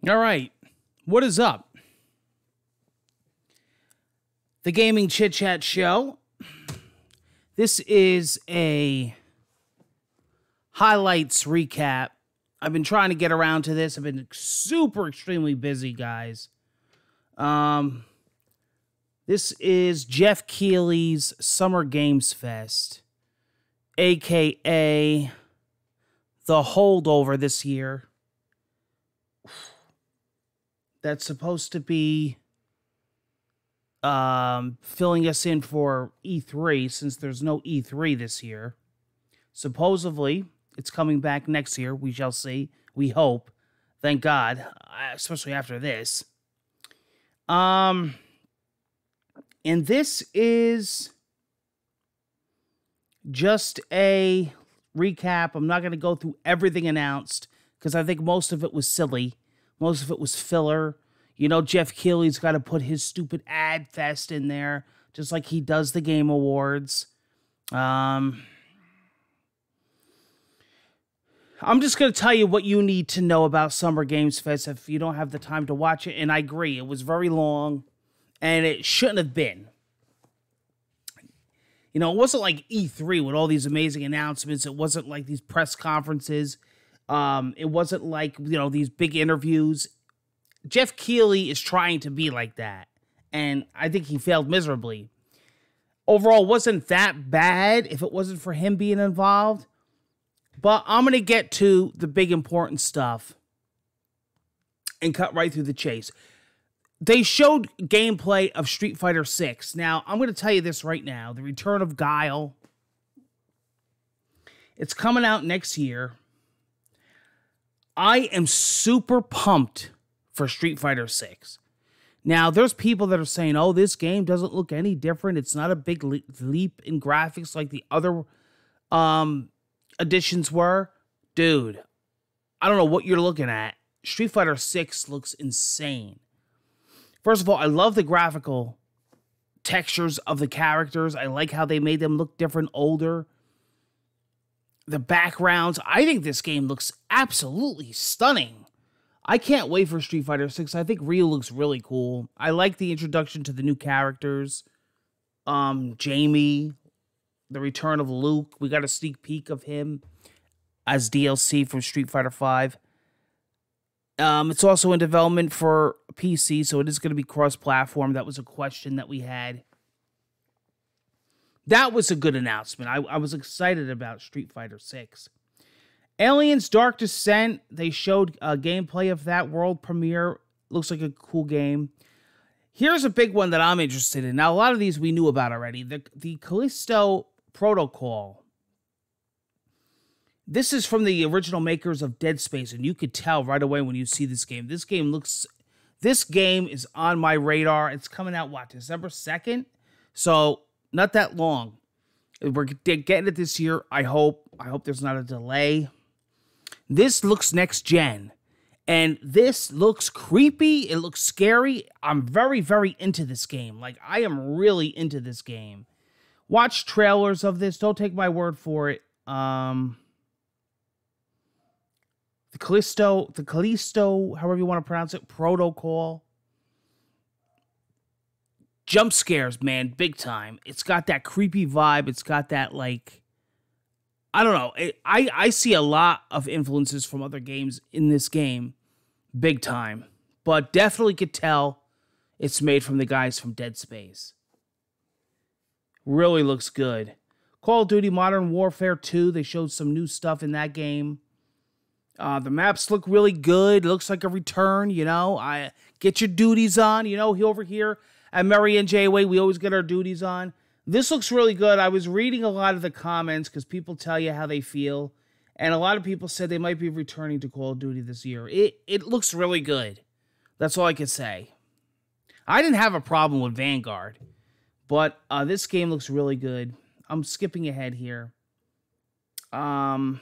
All right, what is up? The Gaming Chit Chat Show. This is a highlights recap. I've been trying to get around to this. I've been extremely busy, guys. This is Jeff Keighley's Summer Games Fest, a.k.a. the holdover this year. That's supposed to be filling us in for E3, since there's no E3 this year. Supposedly, it's coming back next year. We shall see. We hope. Thank God. Especially after this. And this is just a recap. I'm not going to go through everything announced, because I think most of it was silly. Most of it was filler. You know, Jeff Keighley's got to put his stupid ad fest in there, just like he does the Game Awards. I'm just going to tell you what you need to know about Summer Games Fest if you don't have the time to watch it. And I agree, it was very long, and it shouldn't have been. You know, it wasn't like E3 with all these amazing announcements. It wasn't like these press conferences. It wasn't like, you know, these big interviews. Jeff Keighley is trying to be like that, and I think he failed miserably. Overall, it wasn't that bad if it wasn't for him being involved. But I'm going to get to the big important stuff and cut right through the chase. They showed gameplay of Street Fighter 6. Now, I'm going to tell you this right now. The Return of Guile. It's coming out next year. I am super pumped for Street Fighter 6. Now, there's people that are saying, oh, this game doesn't look any different. It's not a big leap in graphics like the other editions were. Dude, I don't know what you're looking at. Street Fighter 6 looks insane. First of all, I love the graphical textures of the characters. I like how they made them look different, older. The backgrounds. I think this game looks absolutely stunning. I can't wait for Street Fighter 6. I think Ryu looks really cool. I like the introduction to the new characters. Jamie, the return of Luke. We got a sneak peek of him as DLC from Street Fighter 5. It's also in development for PC, so it is going to be cross-platform. That was a question that we had. That was a good announcement. I was excited about Street Fighter 6. Aliens Dark Descent, they showed gameplay of that world premiere. Looks like a cool game. Here's a big one that I'm interested in. Now, a lot of these we knew about already. The Callisto Protocol. This is from the original makers of Dead Space, and you could tell right away when you see this game. This game is on my radar. It's coming out, what, December 2nd? So, not that long. We're getting it this year, I hope. I hope there's not a delay. This looks next gen, and this looks creepy. It looks scary. I'm very, very into this game. Like, I am really into this game. Watch trailers of this. Don't take my word for it. The Callisto, however you want to pronounce it, Protocol. Jump scares, man, big time. It's got that creepy vibe. It's got that, like, I don't know. I see a lot of influences from other games in this game, big time. But definitely could tell it's made from the guys from Dead Space. Really looks good. Call of Duty Modern Warfare 2, they showed some new stuff in that game. The maps look really good. It looks like a return, you know. I get your duties on, you know. Over here at Mary and J Way, we always get our duties on. This looks really good. I was reading a lot of the comments because people tell you how they feel. And a lot of people said they might be returning to Call of Duty this year. It looks really good. That's all I can say. I didn't have a problem with Vanguard. But this game looks really good. I'm skipping ahead here. Stormgate,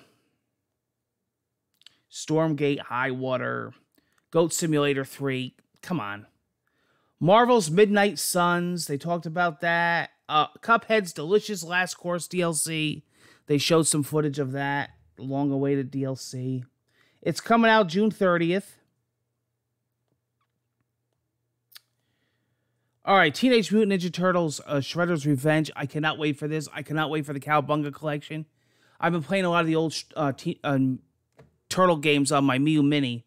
Highwater, Goat Simulator 3. Come on. Marvel's Midnight Suns. They talked about that. Cuphead's Delicious Last Course DLC. They showed some footage of that. Long-awaited DLC. It's coming out June 30th. All right, Teenage Mutant Ninja Turtles, Shredder's Revenge. I cannot wait for this. I cannot wait for the Cowabunga collection. I've been playing a lot of the old Turtle games on my Miu Mini.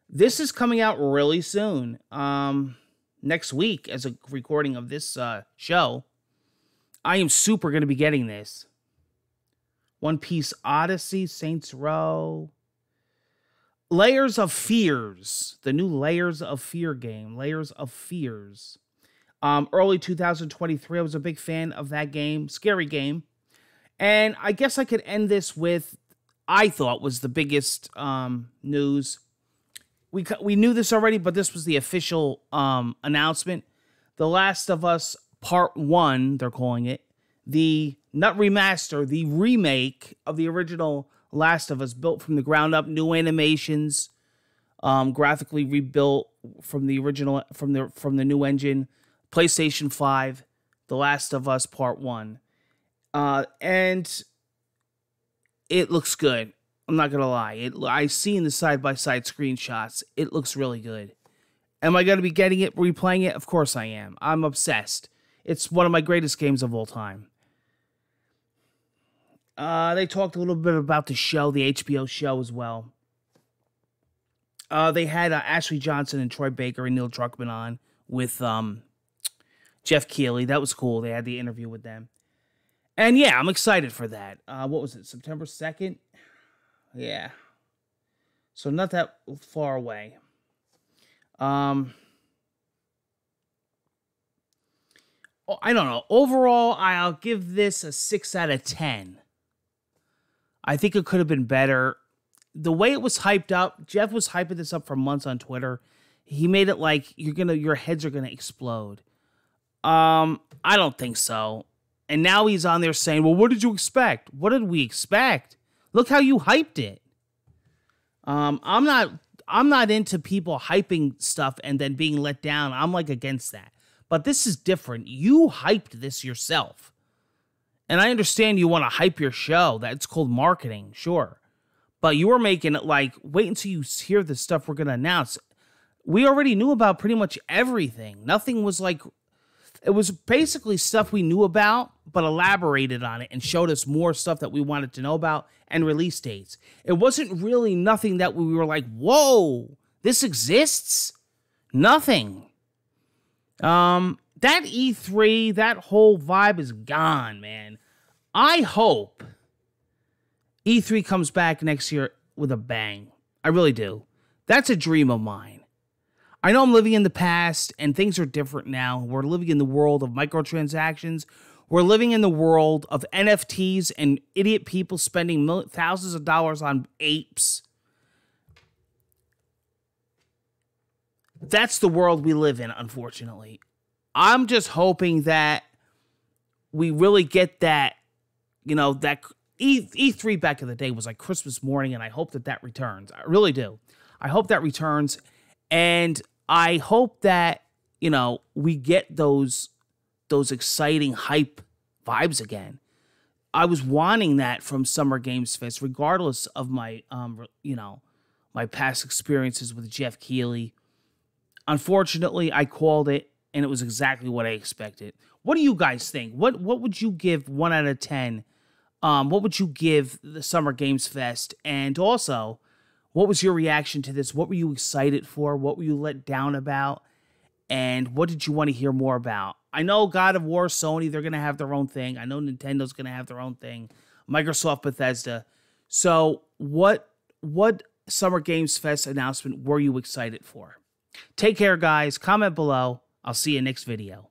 This is coming out really soon. Next week, as a recording of this show. I am super going to be getting this. One Piece Odyssey, Saints Row. Layers of Fears. The new Layers of Fear game. Layers of Fears. Early 2023, I was a big fan of that game. Scary game. And I guess I could end this with, I thought was the biggest news. We knew this already, but this was the official announcement. The Last of Us Part 1, they're calling it. The, not remaster, the remake of the original Last of Us, built from the ground up, new animations, graphically rebuilt from the original, from the new engine. PlayStation 5, The Last of Us Part 1. And it looks good. I'm not going to lie. I've seen the side-by-side screenshots. It looks really good. Am I going to be getting it, replaying it? Of course I am. I'm obsessed. It's one of my greatest games of all time. They talked a little bit about the show, the HBO show as well. They had Ashley Johnson and Troy Baker and Neil Druckmann on with Jeff Keighley. That was cool. They had the interview with them. And yeah, I'm excited for that. What was it, September 2nd? Yeah. So not that far away. I don't know. Overall, I'll give this a 6 out of 10. I think it could have been better. The way it was hyped up, Jeff was hyping this up for months on Twitter. He made it like your heads are gonna explode. I don't think so. And now he's on there saying, well, what did you expect? What did we expect? Look how you hyped it. I'm not into people hyping stuff and then being let down. I'm like against that. But this is different. You hyped this yourself. And I understand you want to hype your show. That's called marketing, sure. But you were making it like, wait until you hear the stuff we're going to announce. We already knew about pretty much everything. Nothing was like, it was basically stuff we knew about, but elaborated on it and showed us more stuff that we wanted to know about and release dates. It wasn't really nothing that we were like, whoa, this exists? Nothing. That E3, that whole vibe is gone, man. I hope E3 comes back next year with a bang. I really do. That's a dream of mine. I know I'm living in the past and things are different now. We're living in the world of microtransactions. We're living in the world of NFTs and idiot people spending thousands of dollars on apes. That's the world we live in, unfortunately. I'm just hoping that we really get that, that E3 back in the day was like Christmas morning, and I hope that returns. I really do. I hope that returns, and I hope that, we get those exciting hype vibes again. I was wanting that from Summer Games Fest, regardless of my, my past experiences with Jeff Keighley. Unfortunately, I called it, and it was exactly what I expected. What do you guys think? What would you give 1 out of 10? What would you give the Summer Games Fest? And also, what was your reaction to this? What were you excited for? What were you let down about? And what did you want to hear more about? I know God of War, Sony, they're going to have their own thing. I know Nintendo's going to have their own thing. Microsoft, Bethesda. So what Summer Games Fest announcement were you excited for? Take care, guys. Comment below. I'll see you next video.